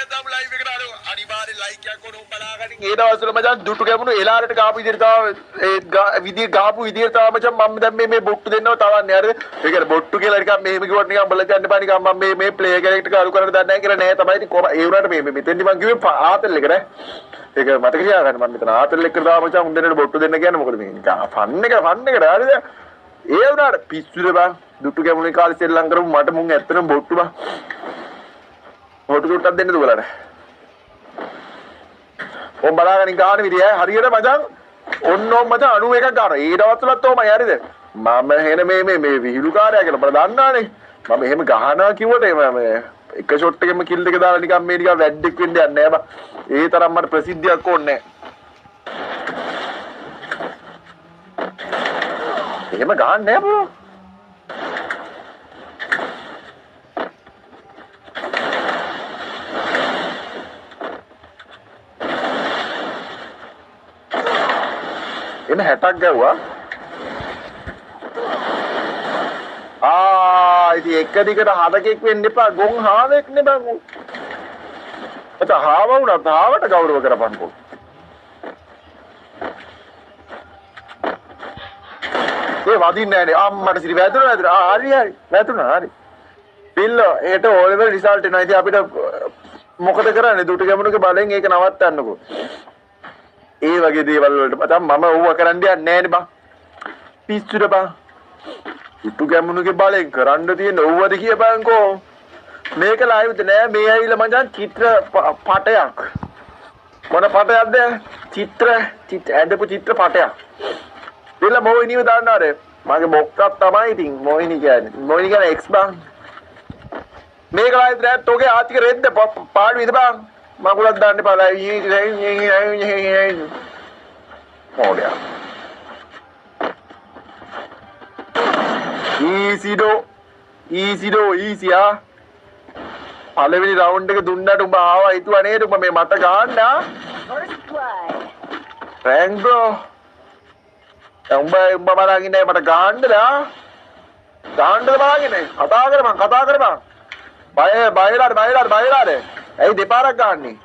ගත්තාම ලයිව් එකට ආලු අනිවාර්යෙන් ලයික් එකක් ඕන බලාගන්න. ඒ දවස්වල මචං දුටු ගැමුණු එලාරට ගාපු විදිහට තව ඒ විදිහ ගාපු විදිහට තව මචං මම දැන් මේ බොට්ටු දෙන්නව තවන්නේ හරිද? ඒ කියන්නේ බොට්ටු කියලා නිකන් මෙහෙම කිව්වට නිකන් බලලා යන්න බෑ නිකන් මම මේ ප්ලේ කැරක්ටර් අලු කරන්න දන්නේ නැහැ කියලා නෑ තමයි ඉතින් කොහම ඒ වුණාට මේ මෙතෙන්දි මං කිව්වේ ආතල් එක නේ. ඒක මතක තියාගන්න මම මෙතන ආතල් එක්ක දාම මචං උන්දෙන්නට බොට්ටු දෙන්න කියන්නේ මොකද මේ නිකන් ෆන් එකට හරිද? ඒ වුණාට පිස්සුද බං දුටු ගැමුණේ කාලේ සෙල්ලම් කරමු මට මුන් ඇත්තටම බොට්ටු බං. බොට්ටු දුට්ටක් දෙන්නද ඔයාලට? ඔම් බලාගෙන ගාන විදිය හරියට මචං ඔන්නෝම් මචං 91ක් ගන්නවා. ඒ දවස්වලත් ඔහමයි හරිද? මම හෙන මේ විහිළු කාර්යය කියලා බල දන්නානේ. මම එහෙම ගහනවා කිව්වට මම එක ෂොට් එකෙම කිල් එක දාලා නිකන් මේ නිකන් වැඩක් වෙන්න යන්නේ නෑ බං. ඒ තරම් මට ප්‍රසිද්ධියක් ඕනේ නෑ. එහෙම ගහන්නේ නෑ බෝ. එන 60ක් ගැව්වා. ඉතින් එක දිගට හදකෙක් වෙන්න එපා. ගොන් හාවෙක් නේ බං. එතන හාව වුණත් හාවට ගෞරව කරපන්කෝ. ඒ වදින්නේ නැනේ. අම්මට සිරි වැදුණා. හරි. වැදුණා හරි. පිල්ලෝ ඒට ඕ ලෙවල් රිසල්ට් එනවා. ඉතින් අපිට මොකද කරන්නේ? දුටු ගැමුණුගේ බලෙන් ඒක නවත්තන්නකෝ. ඒ වගේ දේවල් වලට මම ඕව කරන්න යන්නේ නෑනේ බං. පිස්සුද බං. දුටු ගැමුණුගේ බලෙන් කරන්න තියෙන ඕවද කියපන්කෝ. මේක ලයිව්ද නෑ මේ ඇවිල්ලා මචං චිත්‍ර පටයක්. මොන පටයක්ද? චිත්‍ර ඇඳපු චිත්‍ර පටයක්. දෙල මොහිනීව දාන්නාද? මගේ මොක්කක් තමයි ඉතින් මොහිනී කියන්නේ. මොහිනී කියන්නේ X බං. මේක ලයිව් නෑ තෝගේ ආතික රෙද්ද පාඩු විද බං. මගුලක් දාන්න එපා ලයිව්. ඕඩියා. ඊසි ආ. පළවෙනි රවුන්ඩ් එක දුන්නාට උඹ ආවා හිතුවා නේද උඹ මේ මට ගන්න ආ? Rank bro. උඹ බලන් ඉන්නේ මට ගන්නද ආ? ගන්නද බලන් කතා කරපන්. බයලාද. ඇයි දෙපාරක් ගන්නේ?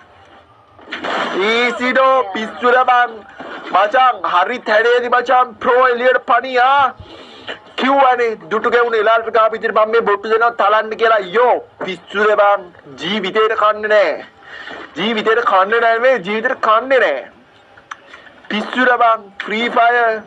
ඊසිඩෝ පිස්සුර බං. මචං හරි තැඩේදි මචං ප්‍රෝ එලියට පණියා. කිව්වනේ දුටු ගැමුණේ එලාට ගාපු ඉතින් මම මේ බොට්ටු දෙනවා තලන්න කියලා යෝ පිස්සුර බං. ජීවිතේට කන්නේ නෑ. ජීවිතේට කන්නේ නෑ. පිස්සුර බං. Free fire